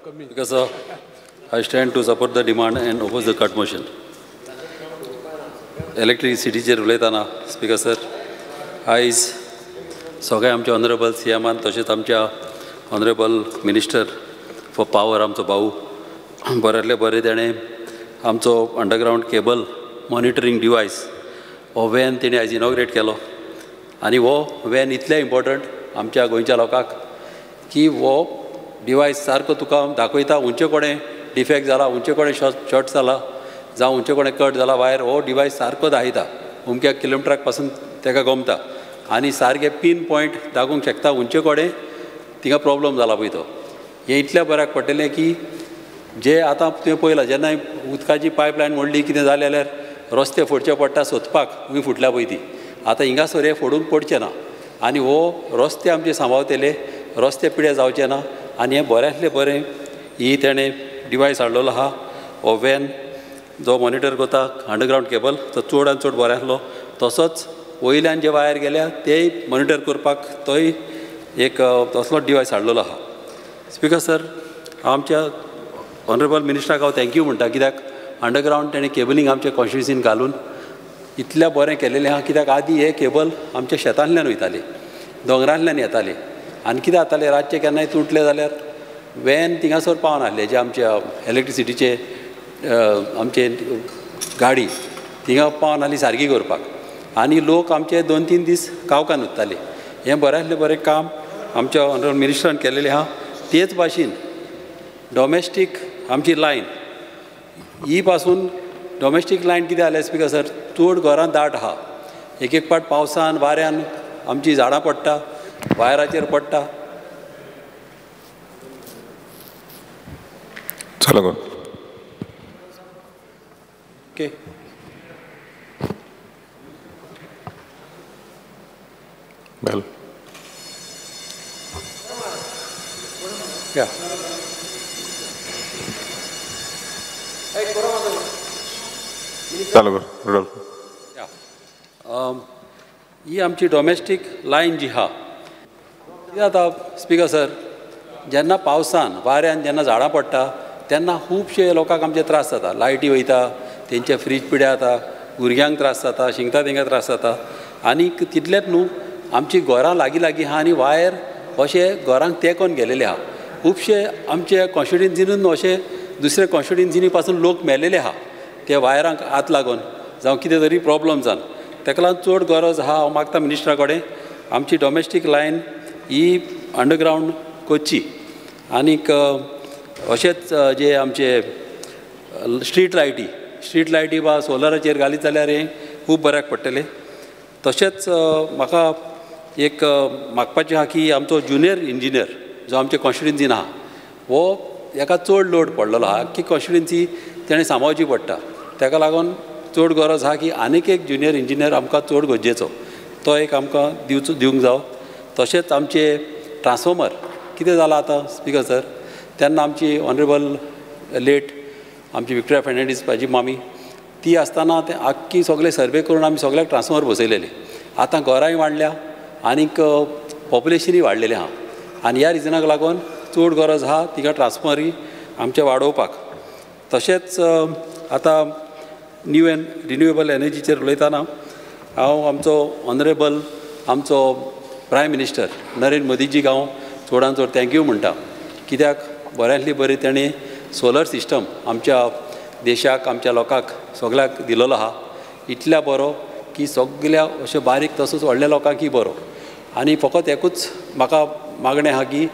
Because I stand to support the demand and oppose the cut motion. इलेक्ट्रिसिटीचेर उलयतना speaker sir, आयज सगळे आमचे honourable सीएमान तशेंच आमच्या ऑनरेबल मिनिस्टर फॉर पावर आमचो भाऊ बऱ्यांतले बरें तेणें आमचो अंडरग्रावंड केबल मॉनिटरींग डिवायस हो वॅन तेणें आयज इनॉग्रेट केलो. आनी हो वॅन इतलें इम्पॉर्टंट आमच्या गोंयच्या लोकांक की हो डिवायस सारको तुका दाखयता खंयचे कोणें डिफेक्ट जाला, खंयचे कोणें शॉर्ट जाला जावं खंयचे कोणें कट जाला वायर, हो डिवायस सारको दाखयता अमक्या किलोमिटराक पासून ताका गमता आनी सारकें पीन पॉयंट दाखोवंक शकता खंयचे कोणें थिंगा प्रॉब्लम जाला पळय तो. हें इतल्या बऱ्याक पडटलें की जे आतां तुवें पळयलां जेन्ना उदकाची पायपलायन मोडली कितें जालें जाल्यार रस्ते फोडचे पडटा सोदपाक खंय फुटल्या पळय ती. आतां हिंगासर हे फोडून पडचें ना आनी हो रस्ते आमचे सांबाळटले, रस्ते पिड्यार जावचे ना आनी हें बऱ्यांतलें बरें ही तेणें डिवायस हाडलेलो आहा. हो वॅन जो मॉनिटर करता अंडरग्रावंड केबल तो चड आनी चड बऱ्यांतलो, तसोच वयल्यान जे वायर गेल्या तेय मॉनिटर करपाक तोय एक तसलो डिवायस हाडलेलो आहा. स्पीकर सर, हांव आमच्या ऑनरेबल मिनिस्टराक हांव थँक्यू म्हणटा कित्याक अंडरग्रावंड तेणें केबलींग आमच्या कॉन्स्टिट्युन्सीन घालून इतल्या बरें केलेलें आहा. कित्याक आदीं हे केबल आमच्या शेतांतल्यान वयताले, दोंगरांतल्यान येताले आनी कितें जातालें रातचें केन्नाय तुटलें जाल्यार वॅन थिंगासर पावनासलें जे आमच्या इलेक्ट्रिसिटीचे आमचे गाडी थिंगा पावनासली सारकी करपाक आनी लोक आमचे 2-3 दीस कावकान उरताले. हें बऱ्यांतलें बरें काम आमच्या ऑनरेबल मिनिस्टरान केलेलें आहा. तेच भाशेन डॉमेस्टीक आमची लायन ही पासून डॉमेस्टीक लायन कितें जालें स्पीकर सर, चड घरां दाट आहा. एक एक पाट पावसान वाऱ्यान आमची झाडां पडटा, वायराचेर पडटा. ओके, वेल या चालू कर रुडोल्फ. ही आमची डॉमेस्टीक लायन जी आहा कितें जाता स्पीकर सर, जेन्ना पावसान वाऱ्यान जेन्ना झाडां पडटा तेन्ना खुबशे लोकांक आमचे त्रास जाता. लायटी वयता, तेंचे फ्रीज पिड्यार जाता, भुरग्यांक त्रास जाता, शिंकता तेंकां त्रास जाता. आनी तितलेंच न्हू, आमची घरां लागीं लागीं आहा आनी वायर अशें घरांक तेंकोन गेलेले आहा. खुबशे आमचे कॉन्स्टिट्युन्सीनूच अशे दुसरे कॉन्स्टिट्युन्सीनी पासून लोक मेलेले आहा ते वायरांक हात लागून जावं कितें तरी प्रॉब्लम जावन. ताका लागून चड गरज आहा, हांव मागता मिनिस्टरा कडेन आमची डॉमेस्टीक लायन ही अंडरग्रावंड करची. आनीक अशेंच जे आमचे स्ट्रीट लायटी वा सोलराचेर घालीत जाल्यार हें खूब बऱ्याक पडटलें. तशेंच म्हाका एक मागपाचें आहा की आमचो ज्युनियर इंजिनियर जो आमच्या कॉन्स्टिट्युन्सीन आहा हो हेका चड लोड पडलेलो आहा. आख्खी कॉन्स्टिट्युन्सी तेणें सांबाळची पडटा. ताका लागून चड गरज आहा की आनीक एक ज्युनियर इंजिनियर आमकां चड गरजेचो, तो एक आमकां दिवंक जावो. तशेंच आमचे ट्रान्सफॉर्मर कितें जाला आतां स्पीकर सर, तेन्ना आमची ऑनरेबल लेट आमची विक्टोरिया फेर्नांडीस म्हाजी मामी ती आसतना तें आख्खी सगळे सर्वे करून आमी सगळ्याक ट्रान्सफॉर्मर बसयलेले. आतां घरांय वाडल्या आनीक पॉप्युलेशनूय वाडलेलें आहा आनी ह्या रिजनाक लागून चड गरज आहा तिका ट्रान्सफॉर्मरी आमचे वाडोवपाक. तशेंच आतां न्यू एंड रिन्युएबल एनर्जीचेर उलयतना हांव आमचो ऑनरेबल आमचो प्रायम मिनिस्टर नरेंद्र मोदीजीक हांव चडांत चड थँक्यू म्हणटा. कित्याक बऱ्यांतली बरी तेणें सोलर सिस्टम आमच्या देशाक आमच्या लोकांक सगळ्याक दिलेलो आहा. इतल्या बरो की सगळ्या अशे बारीक तसोच व्हडल्या लोकांकय बरो. आनी फकत एकूच म्हाका मागणें आहा की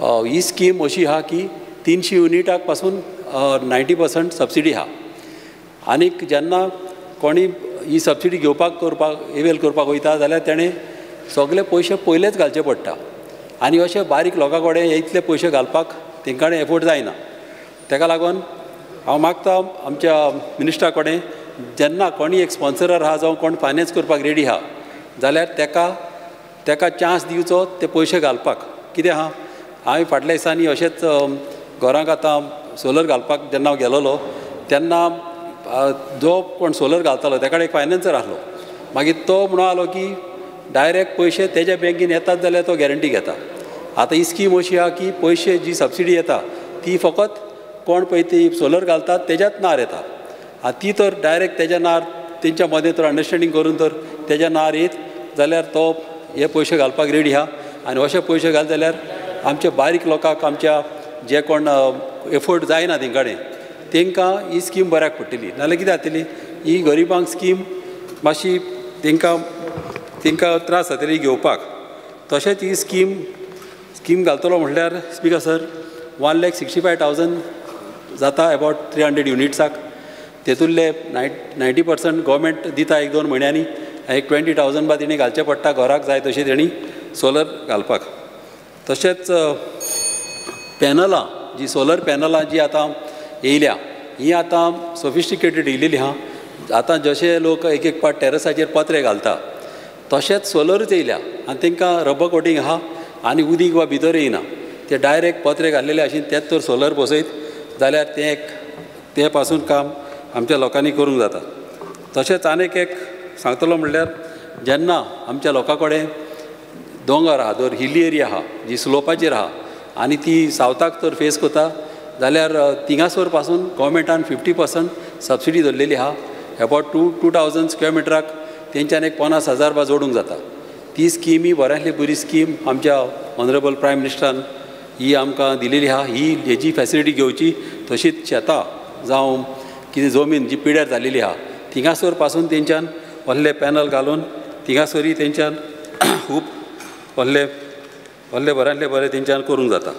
ही स्कीम अशी आहा की 300 युनिटाक पासून 90% सबसिडी आहा. आनीक जेन्ना कोणी ही सबसिडी घेवपाक एवेल करपाक वयता जाल्यार तेणें सगळे पयशे पयलेच घालचे पडटा आनी अशे बारीक लोकां कडेन हे इतले पयशे घालपाक तेंकां कडेन एफोर्ड जायना. ताका लागून हांव मागता आमच्या मिनिस्टरा कडेन जेन्ना कोणी एक स्पॉन्सरर आहा जावं कोण फायनान्स करपाक रेडी आहा जाल्यार ताका चान्स दिवचो ते पयशे घालपाक. कितें आहा, हांवें फाटल्या दिसांनी अशेंच घरांक आतां सोलर घालपाक जेन्ना हांव गेलोलो तेन्ना जो कोण सोलर घालतालो ताका कडेन एक फायनान्सर आसलो. मागीर तो म्हणून आलो की डायरेक्ट पयशे तेज्या बँकेन येतात जाल्यार तो गॅरंटी घेता. आतां ही स्कीम अशी आहा की पयशे जी सबसिडी येता ती फकत कोण पळय ती सोलर घालतात तेज्यात नार येता ती तर डायरेक्ट तेज्या नार तेंच्या मदें तर अंडरस्टँडींग करून तर तेज्या नार येत जाल्यार तो हे पयशे घालपाक रेडी आहा आनी अशे पयशे घाल जाल्यार आमचे बारीक लोकांक आमच्या जे कोण एफोर्ड जायना तेंकाडेन तांकां ही स्कीम बऱ्याक पडटली नाजाल्यार कितें जातली ही गरिबांक स्कीम मातशी तांकां त्रास जातली घेवपाक तशेंच ही स्कीम घालतलो म्हटल्यार स्पीकर सर 1,65,000 जाता अबावट 300 युनिट्साक तेतूंतले 90% गव्हर्मेंट दिता 1-2 म्हयन्यांनी एक 20,000 बा तेणी घालचें पडटा घराक जाय तशी तेणी सोलर घालपाक तशेंच पॅनलां जी सोलर पॅनलां जी आतां येयल्या ही आतां सोफिस्टिकेटेड येयलेली आहा आतां जशे लोक एक पाट टॅरसाचेर पत्रे घालता तशेंच सोलरूच येयल्या आनी तांकां रबर कोटींग आहा आनी उदीक वा भितर येयना ते डायरेक्ट पत्रे घाल्लेले आशिल्ले तेच तर सोलर बसयत जाल्यार ते पासून काम आमच्या लोकांनी करूंक जाता तशेंच आनीक एक सांगतलो म्हणल्यार जेन्ना आमच्या लोकां कडेन दोंगर आहा धर हिली एरिया आहा जी स्लोपाचेर आहा आनी ती सावथाक तर फेस करता जाल्यार थिंगासोर पासून गोवोरमेंटान 50% सबसिडी धरलेली आहा अबावट 2,000 स्क्वेअर मिटराक तेंच्यान एक 50,000 बा जोडूंक जाता ती स्कीम ही बऱ्यांतली बरी स्कीम आमच्या ऑनरेबल प्रायम मिनिस्टरान ही आमकां दिलेली आहा ही हेजी फॅसिलिटी घेवची तशीच शेतां जावं कितें जमीन जी पिड्यार जाल्लेली आहा थिंगासोर पासून तेंच्यान व्हडले पॅनल घालून थिंगासोरी तेंच्यान खूब व्हडले बऱ्यांतले बरें तेंच्यान करूंक जाता